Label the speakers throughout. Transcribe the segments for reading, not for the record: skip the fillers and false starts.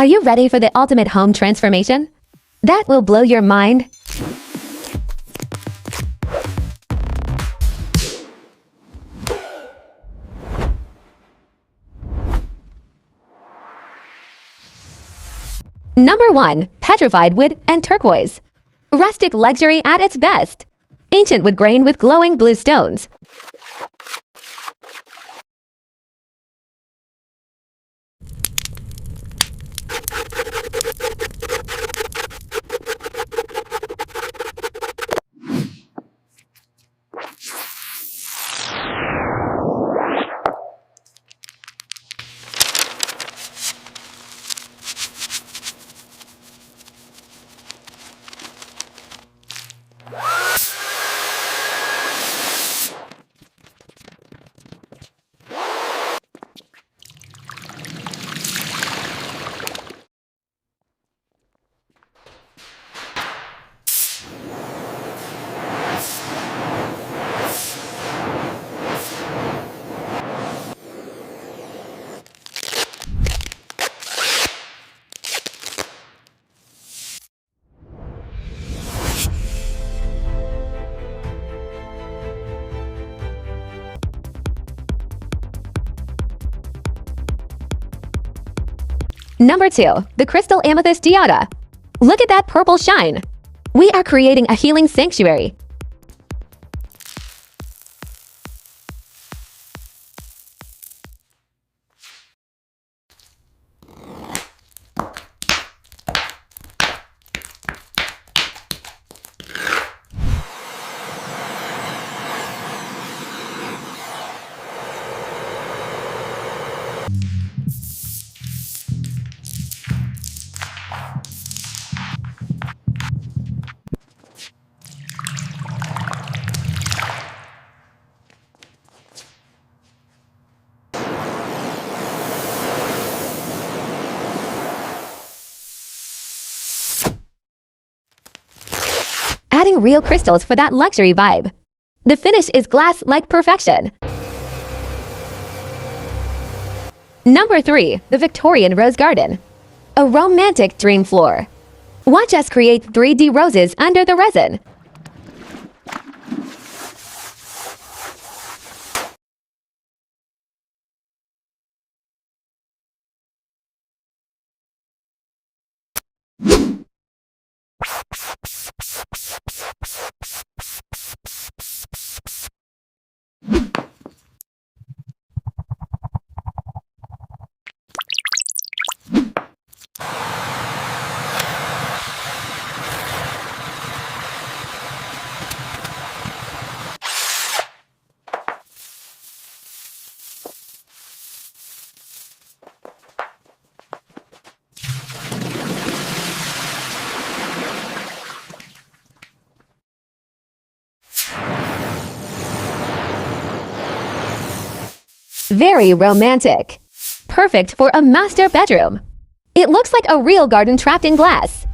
Speaker 1: Are you ready for the ultimate home transformation? That will blow your mind. Number 1. Petrified wood and turquoise. Rustic luxury at its best. Ancient wood grain with glowing blue stones. Number 2. The Crystal Amethyst Geode. Look at that purple shine! We are creating a healing sanctuary. Adding real crystals for that luxury vibe. The finish is glass-like perfection. Number 3. The Victorian Rose Garden. A romantic dream floor. Watch us create 3D roses under the resin. Very romantic. Perfect for a master bedroom. It looks like a real garden trapped in glass.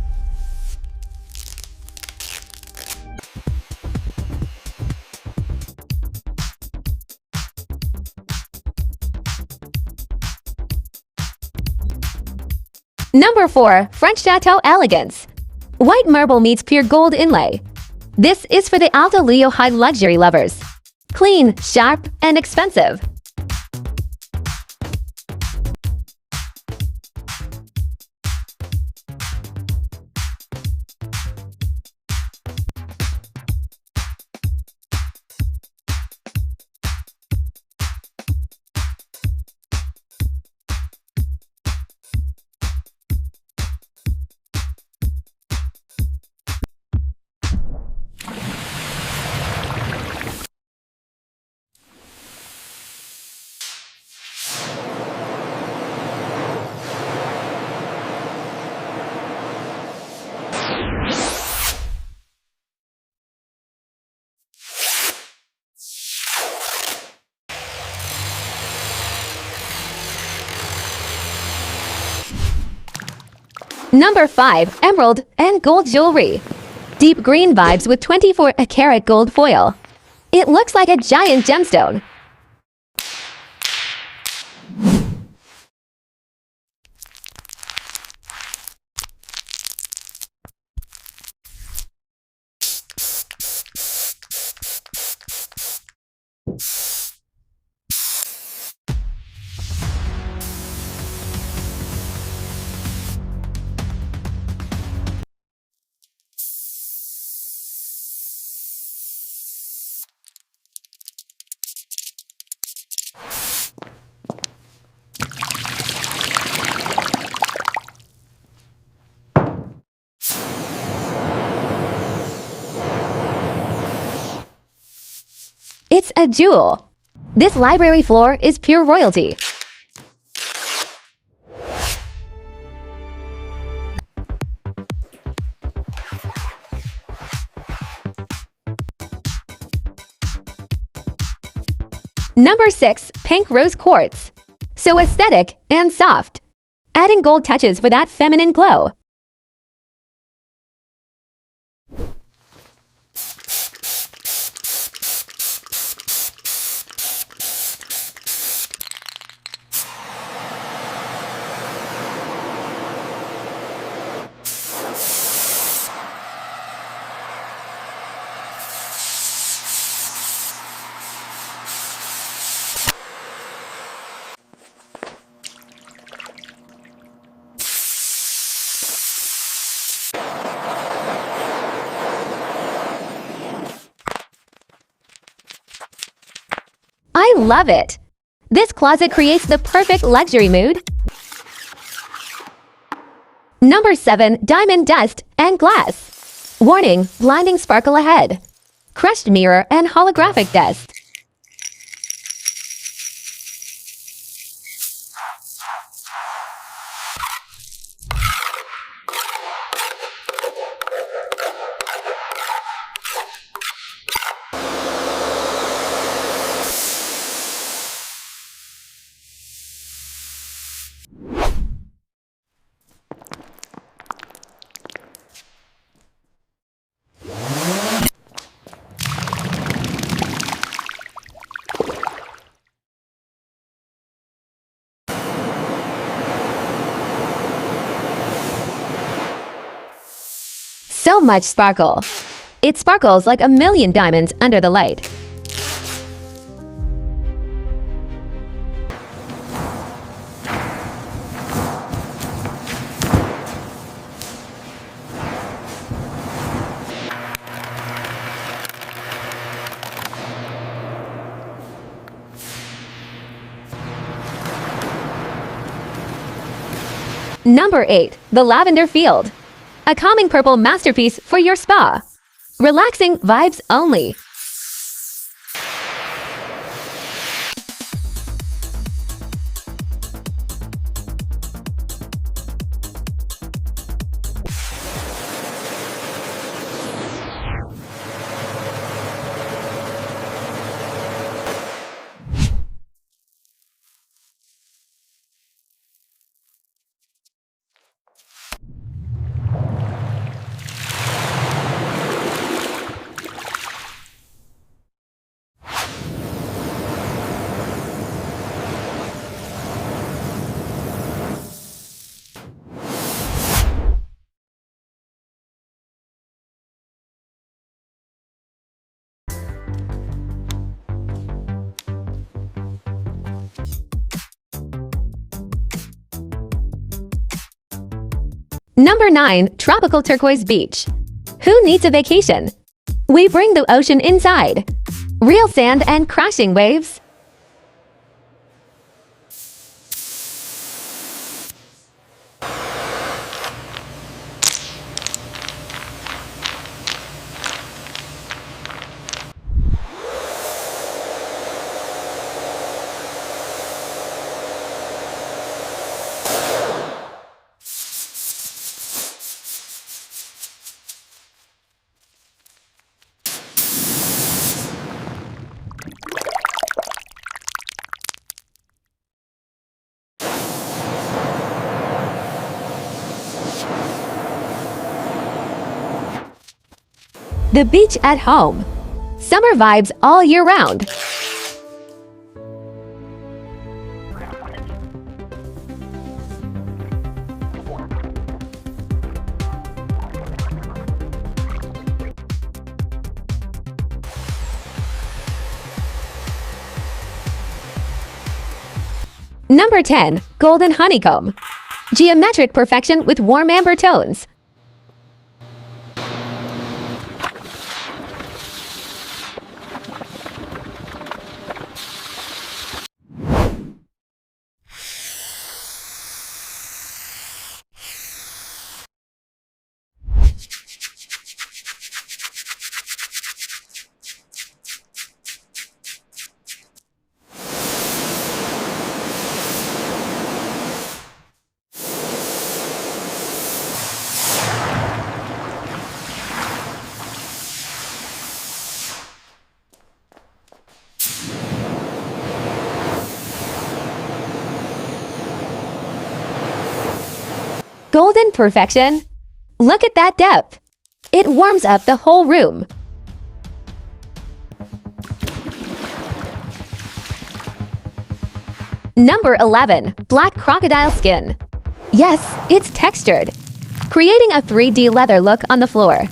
Speaker 1: Number 4. French Chateau Elegance. White marble meets pure gold inlay. This is for the Alta Leo high luxury lovers. Clean, sharp, and expensive. Number 5. Emerald and gold jewelry. Deep green vibes with 24-karat gold foil. It looks like a giant gemstone. It's a jewel. This library floor is pure royalty. Number 6. Pink Rose Quartz. So aesthetic and soft, adding gold touches for that feminine glow. I love it! This closet creates the perfect luxury mood. Number 7. Diamond Dust and Glass. Warning, blinding sparkle ahead. Crushed mirror and holographic dust. So much sparkle. It sparkles like a million diamonds under the light. Number 8. The Lavender Field. A calming purple masterpiece for your spa. Relaxing vibes only. Number 9. Tropical Turquoise Beach. Who needs a vacation? We bring the ocean inside. Real sand and crashing waves. The beach at home. Summer vibes all year round. Number 10. Golden Honeycomb. Geometric perfection with warm amber tones. Golden perfection. Look at that depth. It warms up the whole room. Number 11. Black crocodile skin. Yes, it's textured, creating a 3D leather look on the floor.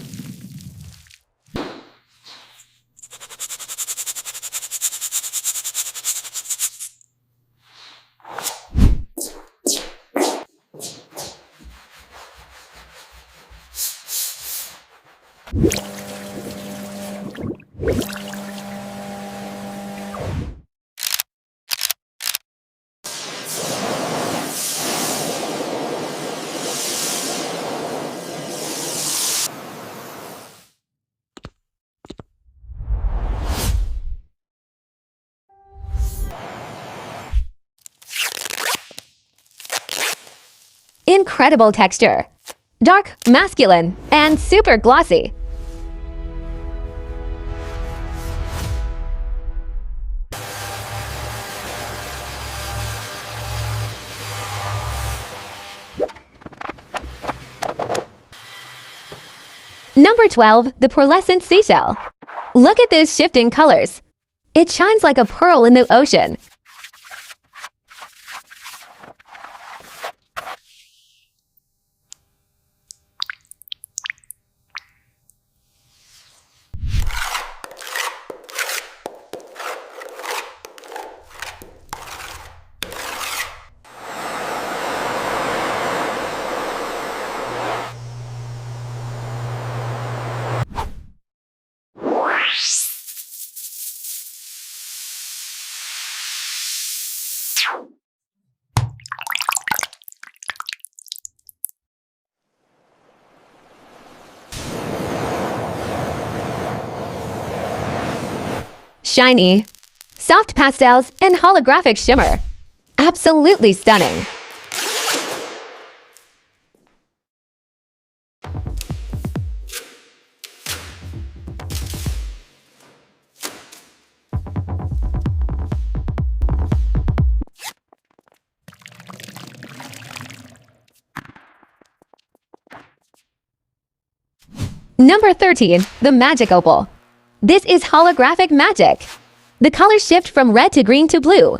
Speaker 1: Incredible texture. Dark, masculine, and super glossy. Number 12. The pearlescent seashell. Look at those shifting colors. It shines like a pearl in the ocean. Shiny, soft pastels, and holographic shimmer. Absolutely stunning. Number 13. The Magic Opal. This is holographic magic. The colors shift from red to green to blue.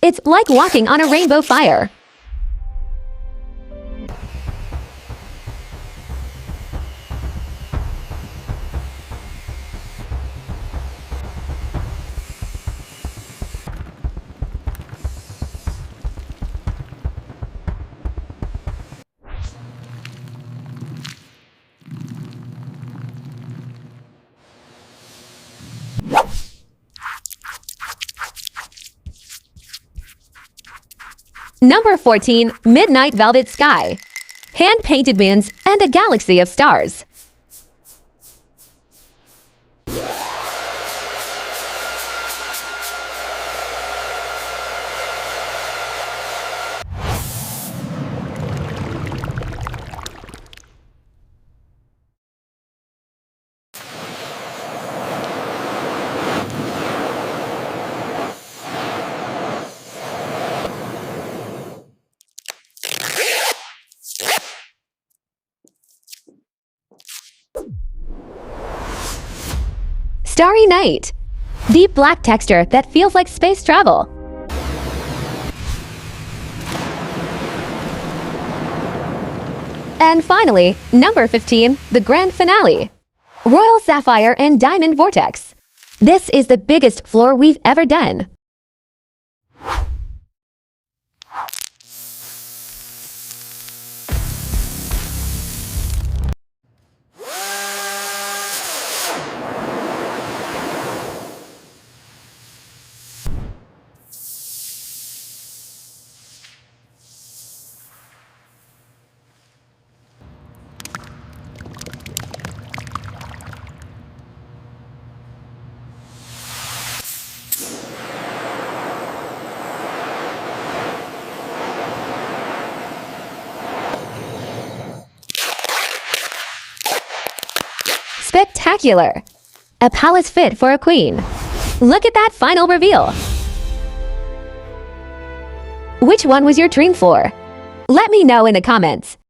Speaker 1: It's like walking on a rainbow fire. Number 14. Midnight Velvet Sky. Hand-painted moons and a galaxy of stars. Starry Night. Deep black texture that feels like space travel. And finally, number 15, the grand finale. Royal Sapphire and Diamond Vortex. This is the biggest floor we've ever done. Spectacular! A palace fit for a queen. Look at that final reveal! Which one was your dream floor? Let me know in the comments.